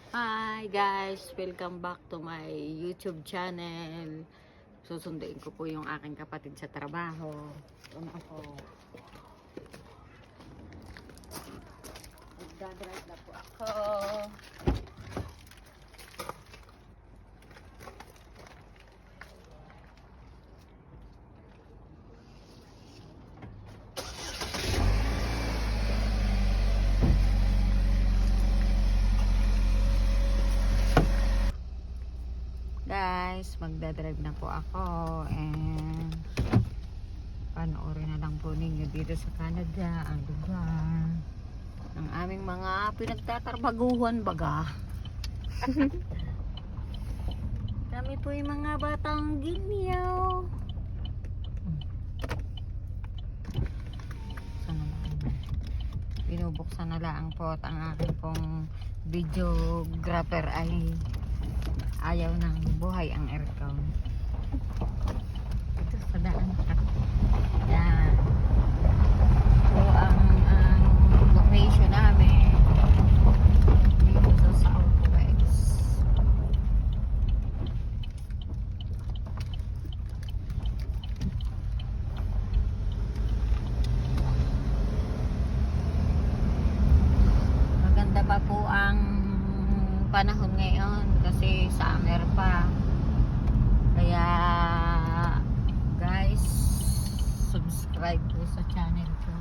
Hi guys! Welcome back to my YouTube channel. Susunduin ko po yung aking kapatid sa trabaho. Ano ako? Magdadrive na po ako. Guys, magdadrive na po ako and panoorin na lang po ninyo dito sa Canada ang lugar ng aming mga pinagtatrabaguhan baga. Kami po yung mga batang ginyaw. Binubuksan na lang po at ang aking pong videographer ay ayaw ng buhay ang aircon. Ito sa daan. Yan. So ang location namin dito sa Southwest. Maganda pa po ang panahon ngayon kasi summer pa, kaya guys, subscribe po sa channel ko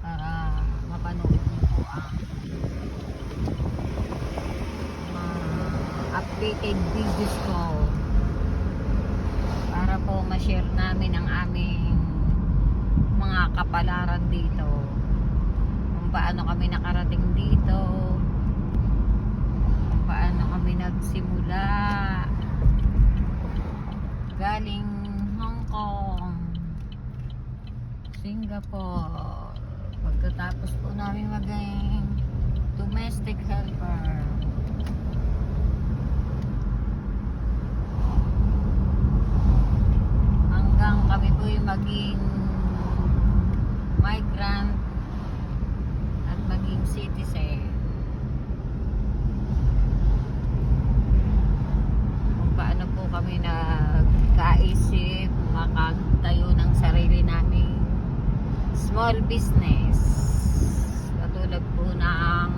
para mapanood niyo po ang updated videos ko para po ma-share namin ang aming mga kapalaran dito, kung paano kami nakarating dito, paano kami nagsimula galing Hong Kong, Singapore, pagkatapos po namin maging domestic helper, hanggang kami po yung maging migrant at maging citizen. Paano po kami nagkaisip makatayo ng sarili naming small business katulad po ng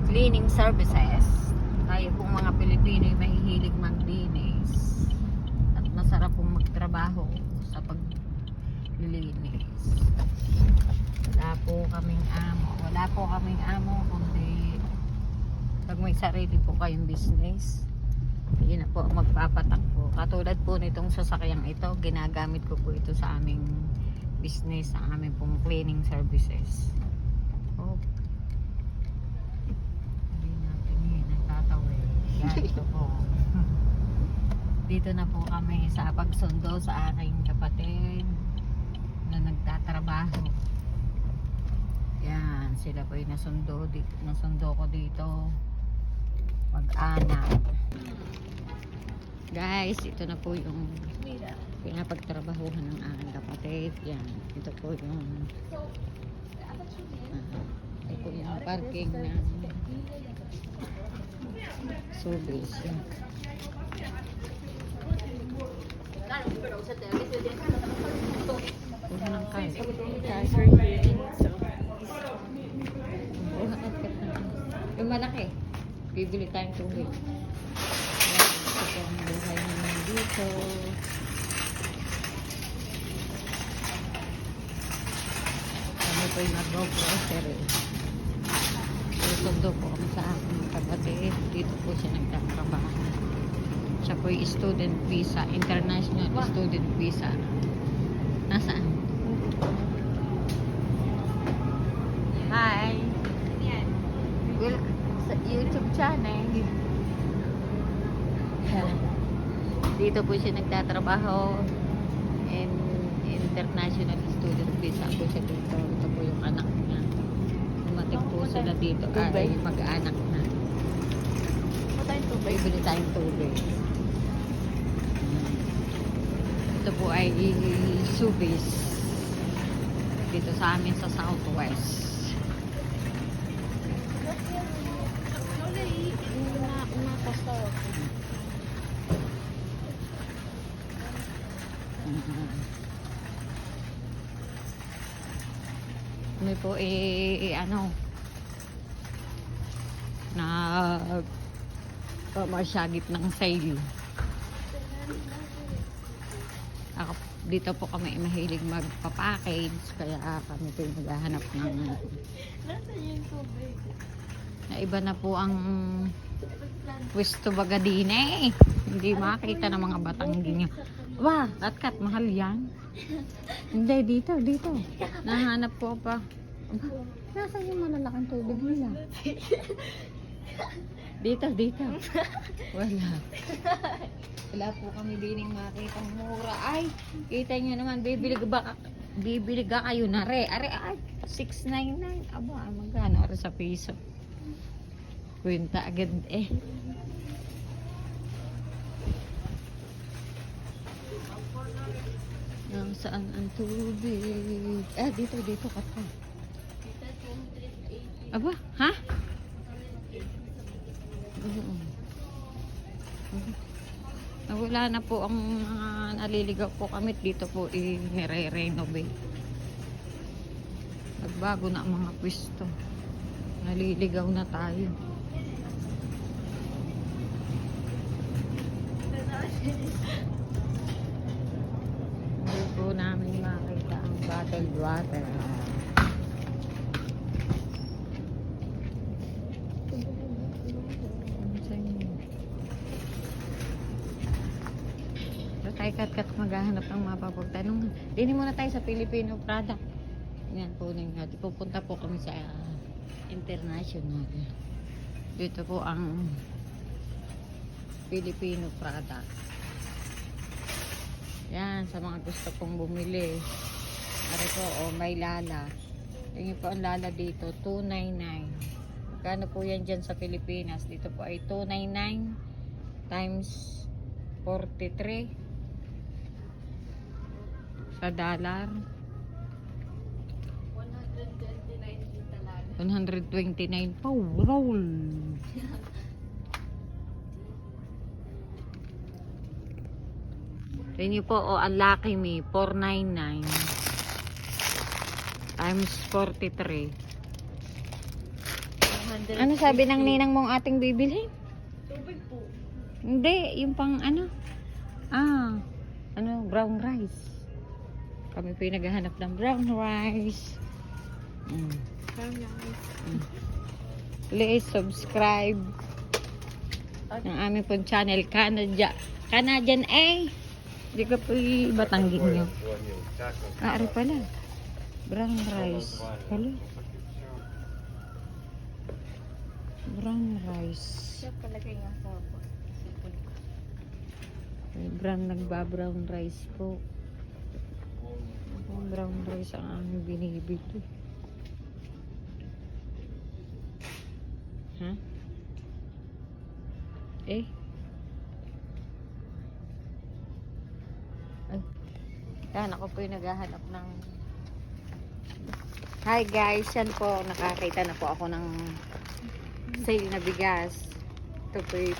cleaning services. Tayo pong mga Pilipino ay mahihilig maglinis at masarap pong magtrabaho sa paglilinis. Wala po kaming amo kundi pag may sarili po kayong business, yun na po magpapatakbo. Katulad po nitong sasakyang ito, ginagamit ko po ito sa aming business, sa aming pong cleaning services. Oh, hindi natin yun nagtatawid. Yan, ito po. Dito na po kami sa pagsundo sa aking kapatid na nagtatrabaho. Yan, sila po yung nasundo ko dito mag-anak. Guys, ito na po yung pinapagtrabahuhan ng aking kapatid. Yan, ito po yung ito po yung parking na Sobeys. Yan. Puno ng cars. Yung malaki, bibili tayong tubig. Ito ang buhay naman dito. Kami po yung nag-grocery. Susundo po kami sa aking kapatid. Dito po siya nagtatrabaho. Siya po yung student visa, international student visa. Nasaan? Hi! Welcome sa YouTube channel. Dito po siya nagtatrabaho and international student visa po siya dito. Ito po yung anak niya. Dumating po sila dito ay mag-anak na. Bibili tayong tubig. Ito po ay Sobeys dito sa amin sa Southwest. kami po ano, na pamasyagip ng sale. Ako, dito po kami mahilig magpa-package, kaya kami po maghahanap ng na iba na po ang pwesto bagadine. Hindi makita ng mga Batangging. Wah, kat mahal yan. Hindi, dito. Nahanap po pa. Nasaan yung malalaking tubig nila? Dito. Wala po kami dining makita mura. Ay, kita nyo naman, bibili ka kayo na re. Ay, 699. Aba, magkano ara sa piso? Kwenta agad eh. Saan ang tubig? Dito kata. Aba, ha? Wala na po ang naliligaw po kami dito po nire-renovate. Nagbago na ang mga pwesto. Naliligaw na tayo. Hindi po namin makita ang bottled water. Tayo kat maghahanap ng mapapagtanong. Dini muna tayo sa Filipino product. Yan po natin. Pupunta po kami sa international. Dito po ang Filipino product. Yan, sa mga gusto pong bumili. Ano po, may lala. Tingin po ang lala dito, 299. Magkano po yan dyan sa Pilipinas? Dito po ay 299 times 43 sa dollar. 129 pa. Roll. Tingin po, ang Lucky Me, 499 times 43. Ano sabi ng ninang mong ating bibilhin? Tubig po. Hindi, yung pang ano? Brown rice. Kami po yung naghahanap ng brown rice. Please subscribe ng aming pong channel, Canadian Hindi ka po Batangging nyo. Ari pala. Brown rice. Pala. Brown rice. Siya palagay nga po. Nagba-brown rice po. Brown rice ang aming binibili. Ha? Ay. Yan, ako po yung naghahanap ng... Hi guys, yan po. Nakakita na po ako ng sale na bigas. Ito po yung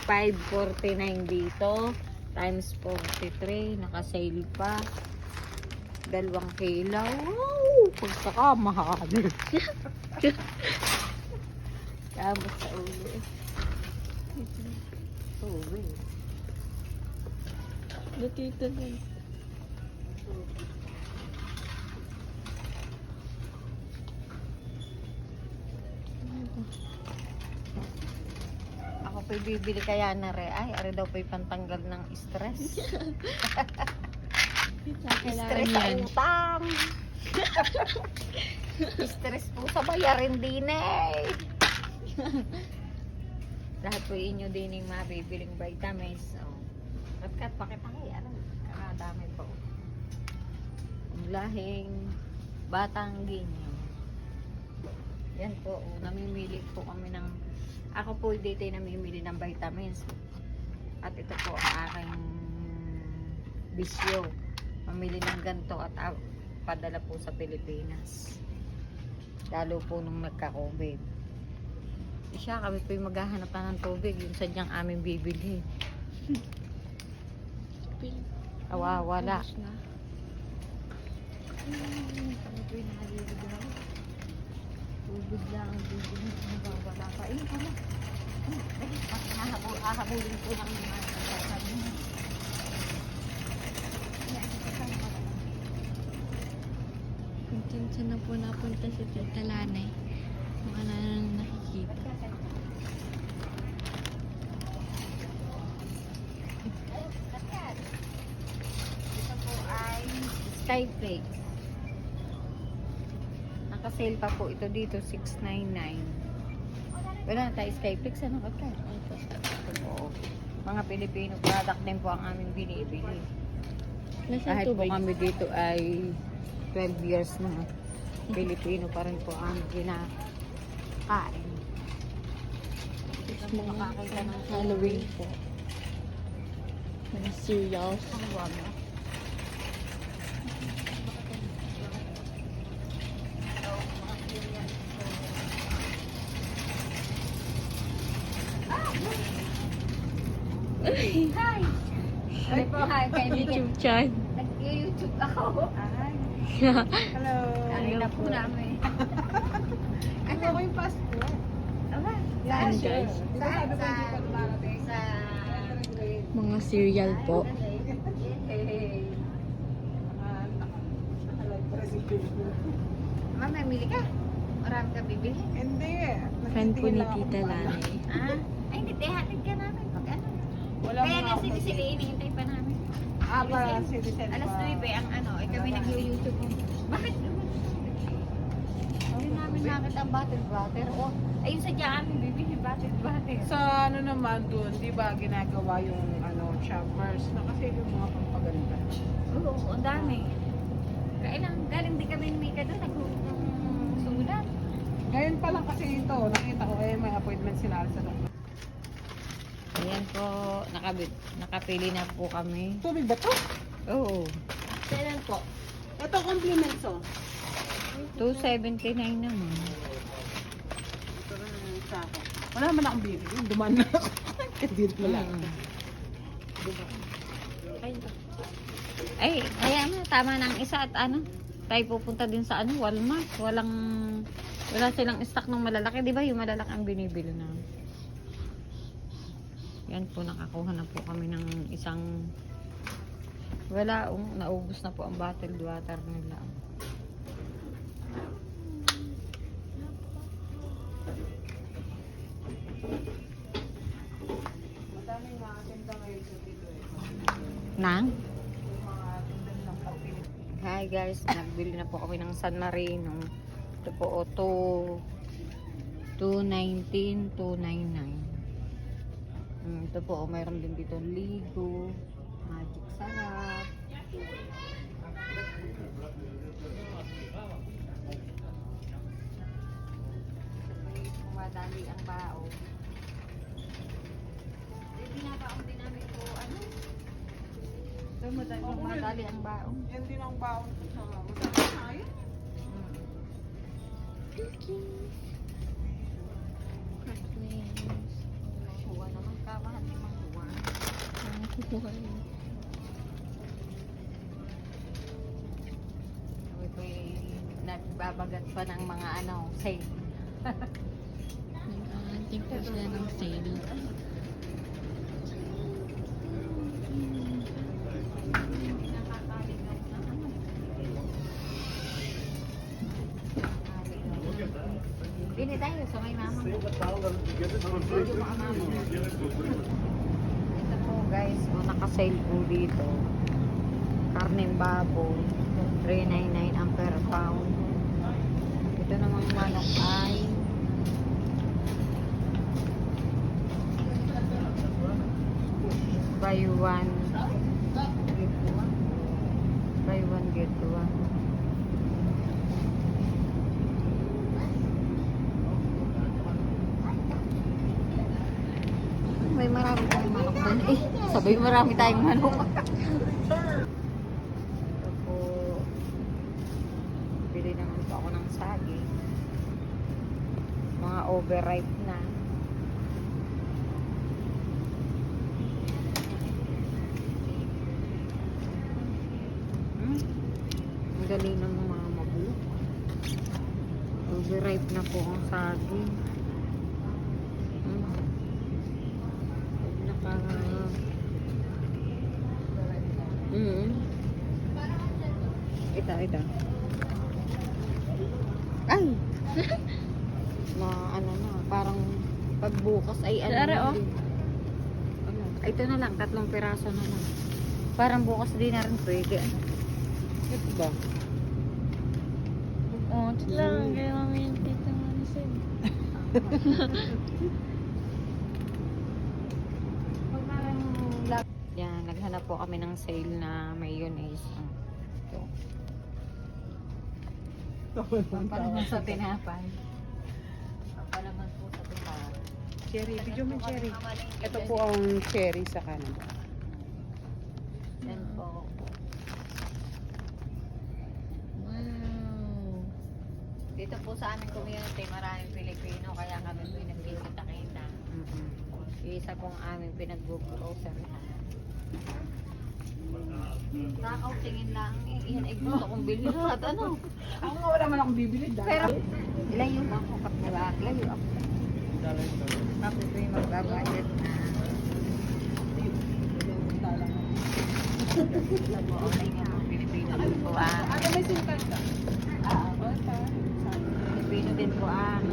5.49 dito. Times 43. Naka-sale pa. 2 kilo. Wow! Pagkakamahal. Kamot sa ulo eh. Uwi. Natita na. Ako po'y bibili kaya na re. Ay, ari daw po'y pantanggal ng stress. Stress sa utang. Stress po sa bayarin din eh. Lahat po inyo din yung mabibiling vitamins. So, kat pakita kayo. Ano? Dami po. Lahing Batangging. Yan po. Namimili po kami ng... Ako po dito namimili ng vitamins. At ito po ang aking bisyo. Mamili ng ganito at padala po sa Pilipinas. Lalo po nung nagka-COVID. Siya, kami po yung maghahanap na ng tubig. Yung sadyang aming bibili. Wala. Kami po yung naliligaw. Ubus lang ang bibili. Wala pa. Ayun pala. Hahabulin ko lang yung mga sasabi mo. Kung saan na po napunta si Tita Lanay. Kung ano na nakikita. Ito po ay Skyflakes. Naka-sale pa po ito dito, 699. Wala na tayo Skyflakes, ano ka ka? Ito po. Mga Pilipino product din po ang aming binibili. Nasaan Kahit po tubig? kami dito ay 12 years na, Pilipino pa rin po ang kinakain. Ito po makakita ng Halloween po. Mga cereals. Ang wag. Hi! Ano po, hi, kaibigan. YouTube chat. Nag-YouTube ako. Hello. Kanina po namin. Ano ko yung passport? Aba, Saan, guys? Di ba sabi ko hindi pa dumarating? sa Mga cereal po. Yay! Nakalag pa si Ma'am, mamili ka. Marami ka bibili. Hindi. Friend po Nagtitingin ni lang ako Tita kung paano. Lanay. Ay, hindi. Hatid ka namin. Pag ano. Wala Kaya mga nga ako. sili hinihintay pa namin. Para citizen Alas pa. 9 ang ano, kami nag-YouTube mo. Bakit? Hindi namin nakita ang bottled water. O, ayun sa dyan kami bibili bottled water. Sa ano naman dun, di ba ginagawa yung choppers na kasi yung mga pampaganda. Oo, ang dami. Kaya lang, galing din kami ni Mika doon, naghuhulog ng sulat. Ngayon pa lang kasi ito, nakita ko may appointment sila sa doktor. Ayan po, nakapili na po kami. Tubig ba to? Oo, Kailan po? Ito compliments oh. 279 naman. Ito na yung sako. Wala man akong bibili. Duman na ako. Hindi wala. Ay, ayan na, tama na ang isa at ano, tayo pupunta din sa ano, Walmart. Wala silang stock ng malalaki. Di ba yung malalaki ang binibili na? Yan po, nakakuha na po kami ng isang naubos na po ang bottled water nila. Madaming mga tinda ngayon sa dito eh. Nang? Yung mga tinda ng pagpili. Hi guys, nagbili na po kami ng San Marino. Ito po, 219, 299. Ito po, mayroon din dito Ligo, Magic Sarap. May pumadali ang bao. Binabaon din namin po, ano? Ito, madali ang bao. Yan din ang baon ko sa madaming tayo. Huwa naman, kamahal ni Mang Huwa. Sabi ko nagbabagat pa ng mga ano, sale. Nag-aanting po sila ng sale. Bili tayo sa may mama mo. Medyo maamamo. Ito po guys, naka-sale po dito. Karneng baboy, 399 ang per pound. Ito namang manok ay buy one get one. Buy one get one. May marami tayong manok doon. Sabay marami tayong manok. Ito po. Bili naman po ako ng saging. Mga overripe na. Ang galing ng mga mabulok. Overripe na po saging. Naka... Ito. Ay! Na ano na, parang pagbukas ay ano Dari, na oh. din. Ano, ito na lang, 3 piraso na lang. Parang bukas din na rin pwede. Ito ba? Oo, ito lang. Kaya mami yung tita nga ni Sid. Yan, naghanap po kami ng sale na mayonnaise. Ito. Pampalaman sa tinapay. Pampalaman po sa tinapay. Cherry, video mo cherry. Ito po ang cherry sa kanan. Yan po. Wow. Dito po sa aming community, maraming Pilipino, kaya kami po yung nagkikita-kita. Isa pong aming pinag-grocery. Nakaw, tingin lang. Yan ay gusto kong bilhin. At ano? Ako nga wala man akong bibili. Pero, layo ako kapag layo ako. Tapos po yung magbabayad na. Ito po, okay nga mga Pilipino din po ang Ano may singkat ka? Pilipino din po ang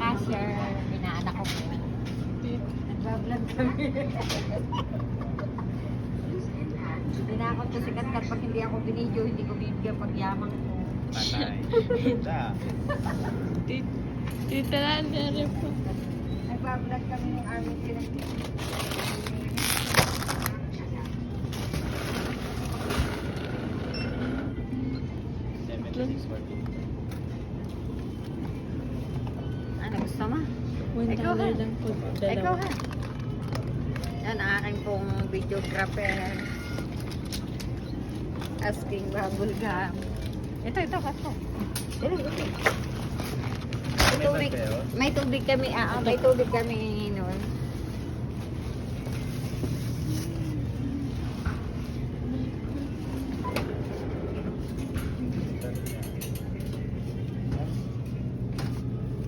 cashier. Inaanak ko po. Nagbablog kami. Binakot ko si Katkat pag hindi ako binidyo, hindi ko bibigyan pag yamang ko. Patay. Ganda. Tita Lani po. Nagbablog kami ng aming pinag-ibig. Ano gusto mo? $1 Ikaw, ha? lang po. Ikaw Dalawa. ha. Yan ang aking pong videographer. Asking bubble gum. Ito, kaso. Dali. May tubig kami, may tubig kami noon.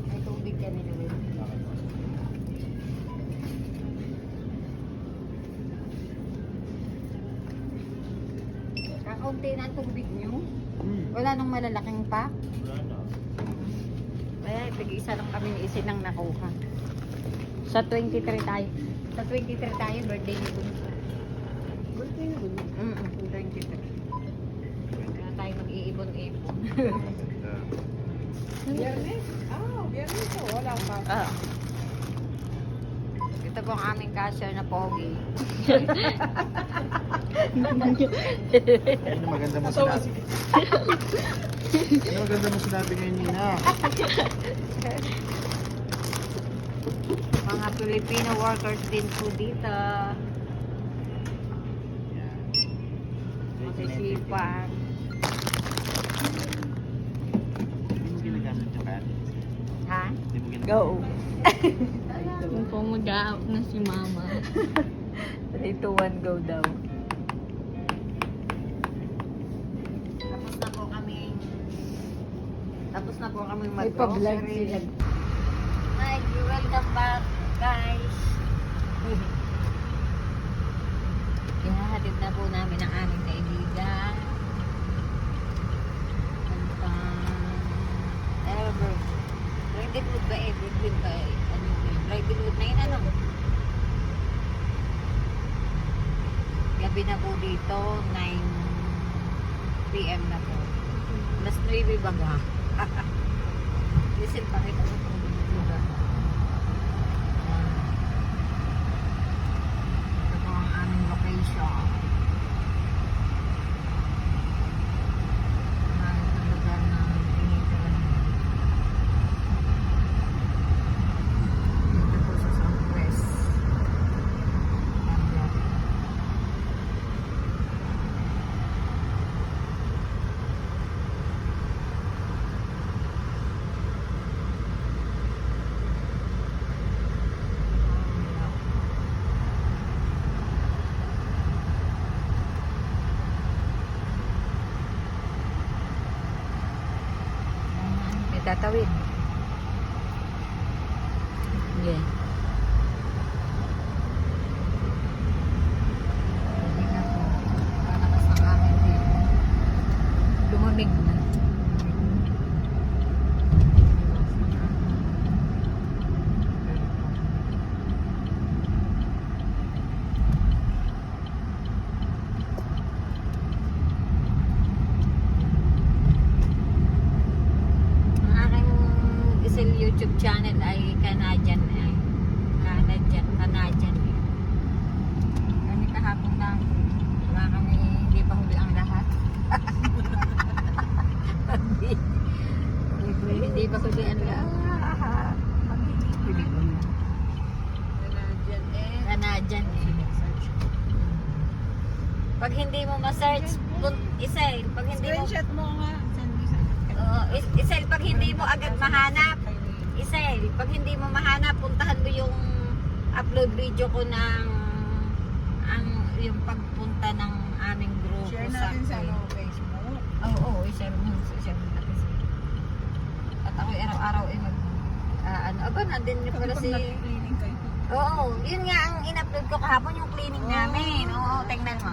May tubig kami noon. Kakaunti na ang tubig nyo. Wala nang malalaking pack. Kaya tig-isa lang kami ni Isin ang nakuha. Sa 23 tayo. Sa 23 tayo, birthday ni Bunso. Birthday na ba niya? 23. Kaya tayo mag-iibon-ibon. Biyernes? Biyernes to. Wala akong pa. Ito po ang aming cashier na pogi. Ano maganda mo sinabi? Ano maganda mo sinabi ngayon, Nina? Mga Filipino workers din po dito. Yan. Masisipan. Hindi mo ginagamit yung kat? Ha? Hindi mo ginagamit. Go. Kung po mag-a-out na si mama. 3, 2, 1, go daw. Tapos na po kami May pa-vlog mag-grocery. sila. Hi, welcome back, guys. Inahatid na po namin ang aming kaibigan. Everett. Bridalwood ba eh? Bridalwood ba eh? Ano yun? Bridalwood na yun, ano? Gabi na po dito, 9 PM na po. Alas 9 baga. Listen, pakita mo kung lugar. Ito po ang aming location. Ang lugar na tinitira. Dito po sa Southwest. Ayan. May tatawid. Yeah. Hindi na po. Palakas ng hangin dito. Lumamig na. Ang aking isang YouTube channel ay Canadian eh. Canadian eh. Kami kahapon lang. Wala kami, hindi pa huli ang lahat. Hindi pa huli ang lahat. Huli ko na. Canadian eh. Pag hindi mo ma-search, Isel, pag hindi mo Screenshot mo nga. Send mo sa Oo, Isel, pag hindi mo agad mahanap, Isel, pag hindi mo mahanap, puntahan mo yung upload video ko ng yung pagpunta ng aming grupo share natin sa Facebook. Oo, i-share mo natin siya. At ako araw-araw ay nandun niyo pala Pag si... nag-cleaning kayo. Oo, yun nga ang in-upload ko kahapon yung cleaning namin. Oo, tingnan mo.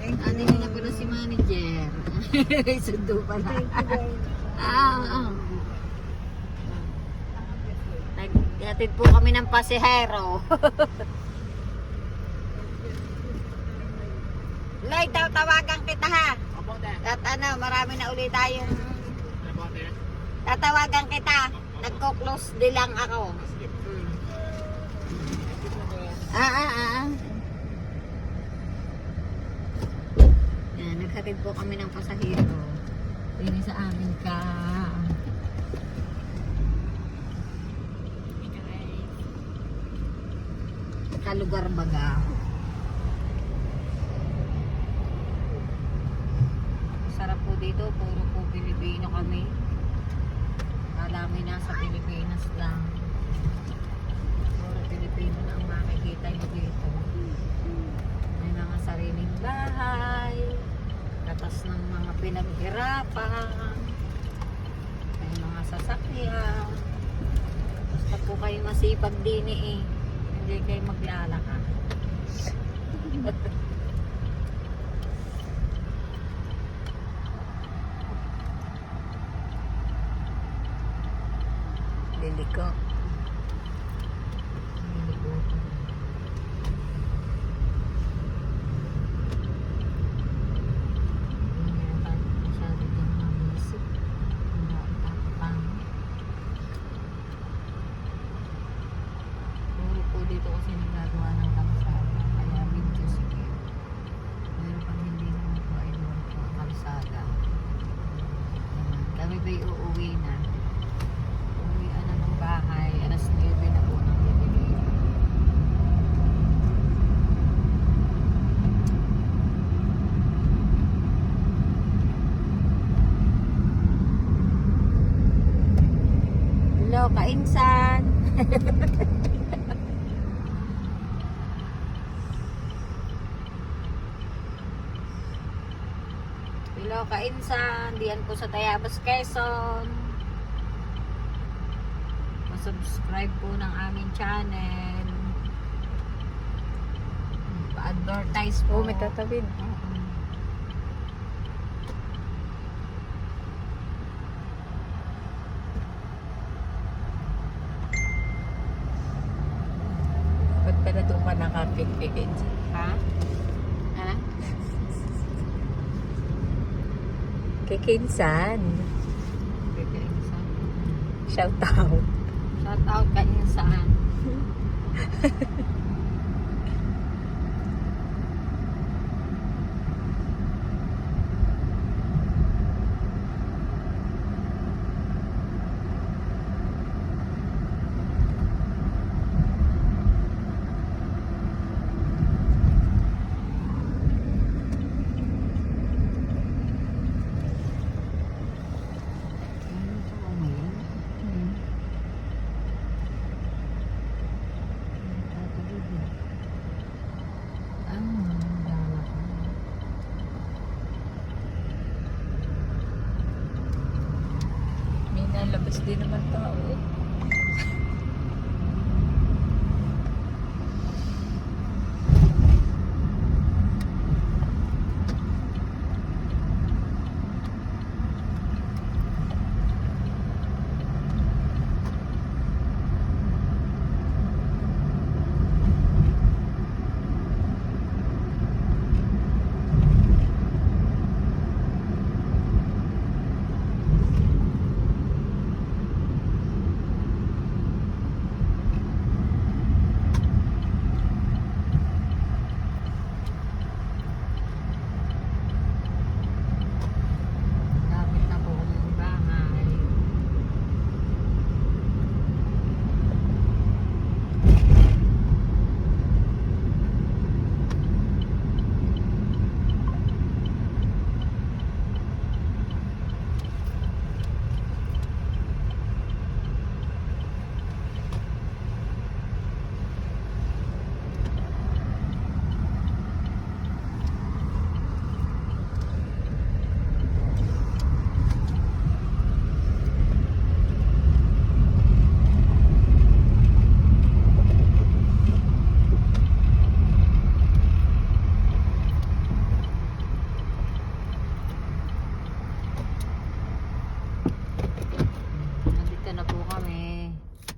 Thank you. Andin na pala si manager. Sundo pala. Oo. Naghatid po kami ng pasahero. Lloyd, tawagan kita ha. At marami na ulit tayong... Tatawagan kita. Nagko-close di lang ako. Yan, naghatid po kami ng pasahero. Yun sa amin ka. Kalugar baga. Sarap po dito, puro po Pilipino kami. Alam nasa Pilipinas lang. Puro Pilipino na ang makikita nyo dito. May mga sariling bahay, katas ng mga pinaghirapan, may mga sasakyan. Basta po kayo masipag din eh. Hindi kayo maglalaka. Liliko. Liliko. Puro po dito kasi nagagawa ng kalsada. Kaya medyo sige. Pero pag hindi naman po ay doon po ang kalsada. Kami ba'y uuwi na? Uwian na ng bahay. Alas 9 na po ng gabi. Hello, kainsan! Hello, kainsan! Diyan po sa Tayabas, Quezon. Subscribe po ng aming channel. Pa-advertise po. Oo, may tatawid. Ba't pala doon ka nakapit-pikit? Ha? Ha? Kikinsan. Kainsan. Shout out. Shout out kainsan. May nalabas din naman tao.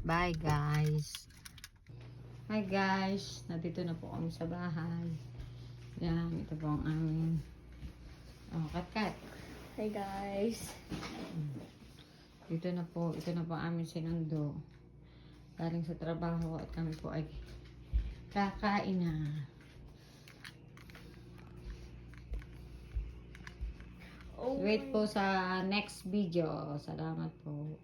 Bye guys. Hi guys, nandito na po kami sa bahay. Yan, ito po ang amin. Oh, kat. Hi guys. Ito na po ang aming sinundo. Galing sa trabaho at kami po ay kakain na. Oh Wait po sa next video. Salamat po.